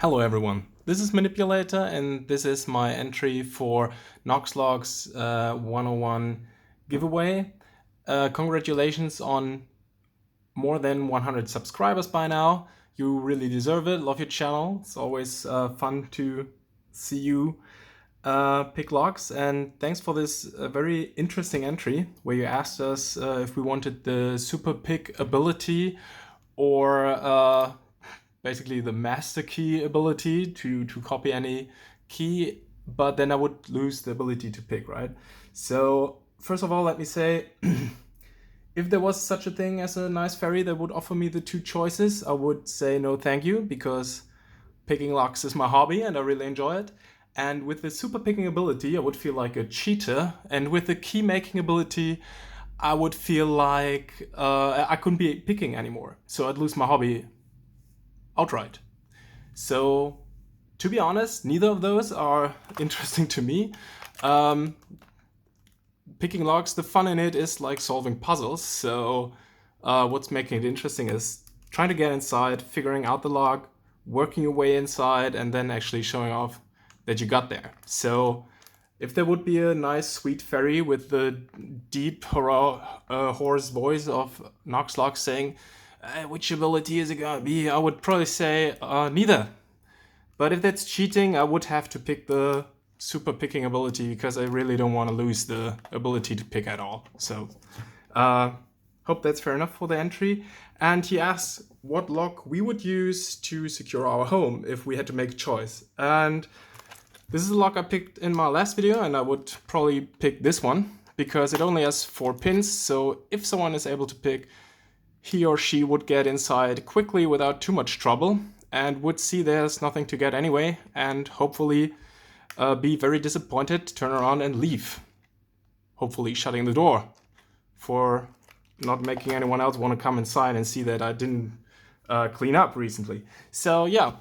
Hello everyone, this is Manipulator and this is my entry for KnoxLocks 101 giveaway. Congratulations on more than 100 subscribers by now. You really deserve it, love your channel. It's always fun to see you pick locks, and thanks for this very interesting entry where you asked us if we wanted the super pick ability or basically the master key ability to copy any key, but then I would lose the ability to pick, right? So first of all, let me say, if there was such a thing as a nice fairy that would offer me the two choices, I would say no thank you, because picking locks is my hobby and I really enjoy it. And with the super picking ability, I would feel like a cheater, and with the key making ability, I would feel like I couldn't be picking anymore, so I'd lose my hobby outright. So to be honest, neither of those are interesting to me. Picking locks, the fun in it is like solving puzzles. So what's making it interesting is trying to get inside, figuring out the lock, working your way inside, and then actually showing off that you got there. So if there would be a nice sweet fairy with the deep hoarse voice of KnoxLocks saying, which ability is it gonna be? I would probably say neither. But if that's cheating, I would have to pick the super picking ability, because I really don't want to lose the ability to pick at all. So hope that's fair enough for the entry. And he asks what lock we would use to secure our home if we had to make a choice. And this is a lock I picked in my last video, and I would probably pick this one because it only has 4 pins. So if someone is able to pick, he or she would get inside quickly without too much trouble and would see there's nothing to get anyway, and hopefully be very disappointed, turn around and leave. Hopefully shutting the door for not making anyone else want to come inside and see that I didn't clean up recently. So yeah,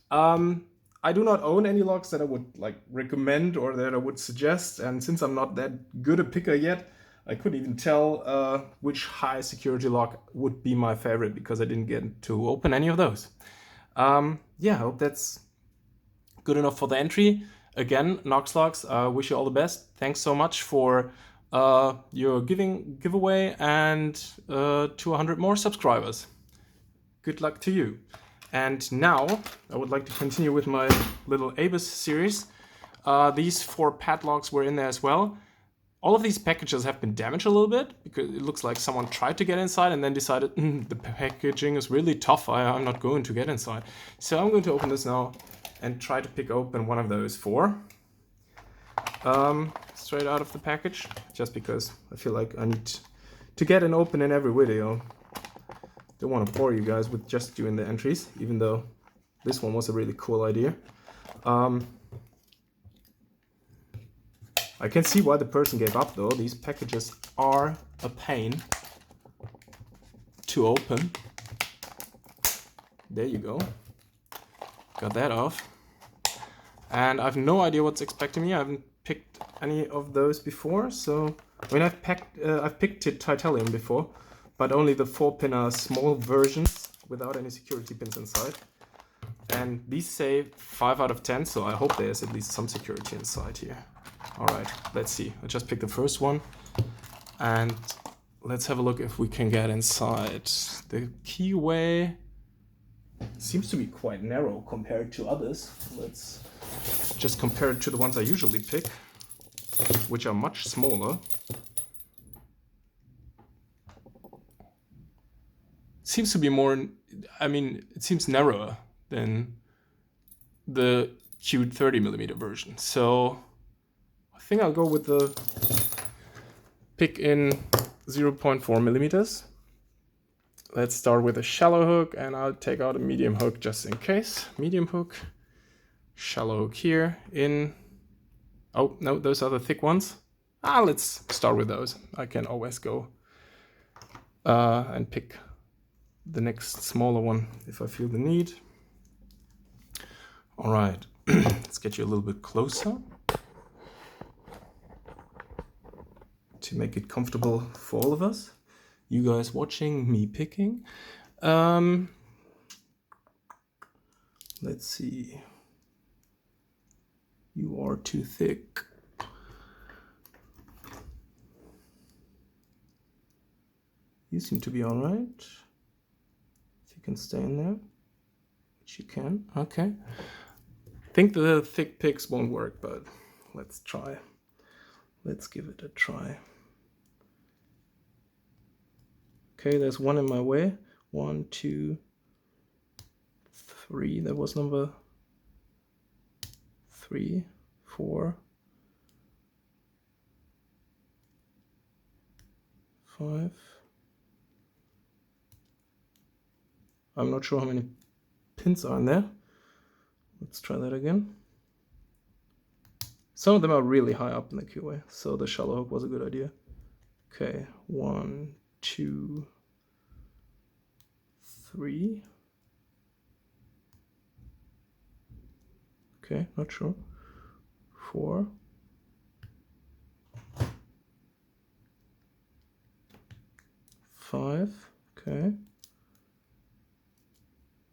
I do not own any locks that I would recommend or that I would suggest, and since I'm not that good a picker yet, I couldn't even tell which high security lock would be my favorite, because I didn't get to open any of those. Yeah, I hope that's good enough for the entry. Again, KnoxLocks, I wish you all the best. Thanks so much for your giveaway and 200 more subscribers. Good luck to you. And now I would like to continue with my little Abyss series. These 4 padlocks were in there as well. All of these packages have been damaged a little bit, because it looks like someone tried to get inside and then decided the packaging is really tough, I'm not going to get inside. So I'm going to open this now and try to pick open one of those 4 straight out of the package, just because I feel like I need to get an open in every video. Don't want to bore you guys with just doing the entries, even though this one was a really cool idea. I can see why the person gave up though. These packages are a pain to open. There you go. Got that off. And I have no idea what's expecting me. I haven't picked any of those before. So, I mean, I've picked titanium before, but only the 4-pinner small versions without any security pins inside. And these say 5 out of 10, so I hope there's at least some security inside here. Alright, let's see. I just picked the first one, and let's have a look if we can get inside. The keyway seems to be quite narrow compared to others. Let's just compare it to the ones I usually pick, which are much smaller. Seems to be more, I mean, it seems narrower than the cute 30mm version. So I think I'll go with the pick in 0.4mm. Let's start with a shallow hook, and I'll take out a medium hook just in case. Medium hook, shallow hook here in, oh no, those are the thick ones. Let's start with those. I can always go and pick the next smaller one if I feel the need. All right, let's get you a little bit closer to make it comfortable for all of us. You guys watching, me picking. Let's see. You are too thick. You seem to be all right. If you can stay in there, which you can. Okay. I think the thick picks won't work, but let's try. Let's give it a try. Okay, there's one in my way. 1, 2, 3. That was number 3, 4, 5. I'm not sure how many pins are in there. Let's try that again. Some of them are really high up in the keyway, so the shallow hook was a good idea. Okay, 1, 2, 3. Okay, not sure. 4. 5. Okay.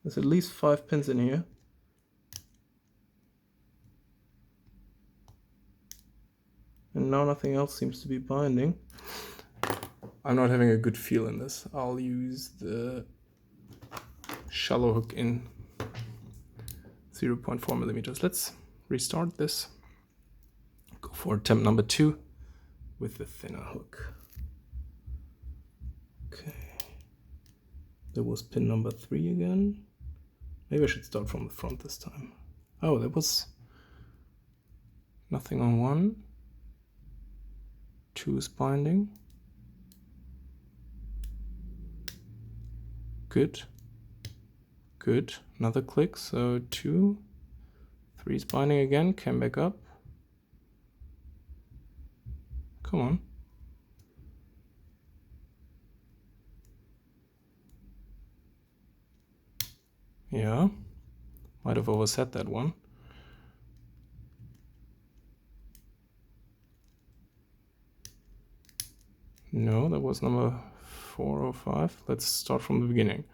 There's at least 5 pins in here. And now nothing else seems to be binding. I'm not having a good feel in this. I'll use the shallow hook in 0.4 millimeters. Let's restart this. Go for attempt number 2 with the thinner hook. Okay. There was pin number 3 again. Maybe I should start from the front this time. Oh, there was nothing on 1. 2 is binding. Good. Good. Another click. So 2. 3 is binding again. Came back up. Come on. Yeah. Might have overset that one. No, that was number 4 or 5. Let's start from the beginning.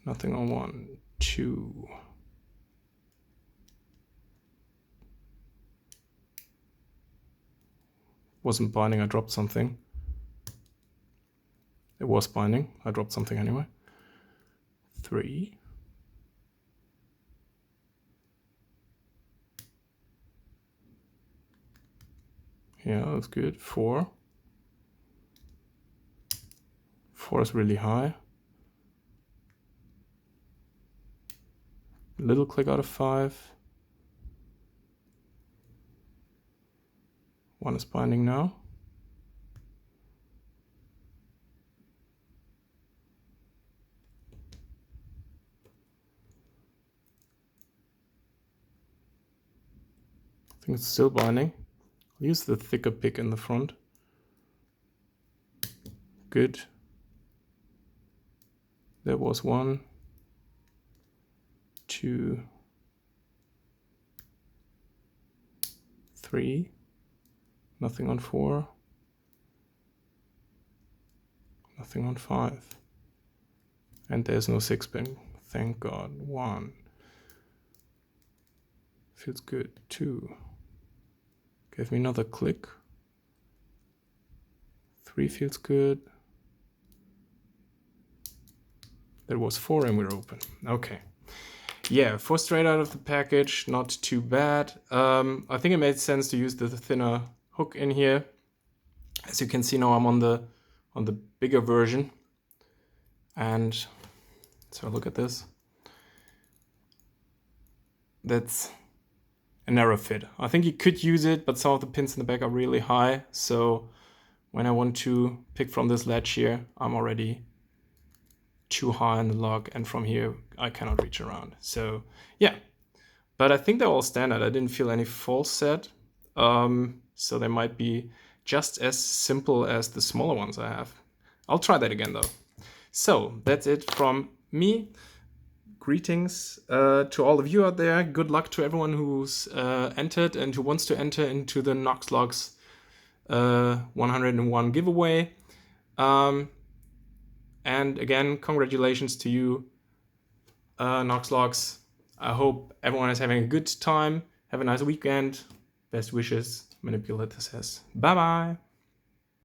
Nothing on 1, 2. Wasn't binding, I dropped something. It was binding, I dropped something anyway. 3. Yeah, that's good. 4. 4 is really high. Little click out of 5. 1 is binding now. I think it's still binding. I'll use the thicker pick in the front. Good. There was 1, 2, 3. Nothing on 4. Nothing on 5. And there's no 6 pin. Thank God. 1. Feels good. 2. Give me another click. 3 feels good. There was 4 and we're open. Okay. Yeah, 4 straight out of the package, not too bad. I think it made sense to use the thinner hook in here. As you can see now, I'm on the bigger version. And so look at this. That's a narrow fit. I think you could use it, but some of the pins in the back are really high. So when I want to pick from this ledge here, I'm already too high in the log, and from here I cannot reach around. So yeah, but I think they're all standard. I didn't feel any false set, so they might be just as simple as the smaller ones I have. I'll try that again though. So that's it from me. Greetings to all of you out there. Good luck to everyone who's entered and who wants to enter into the KnoxLocks 101 giveaway. And again, congratulations to you, KnoxLocks. I hope everyone is having a good time. Have a nice weekend. Best wishes, Manipulator says. Bye bye.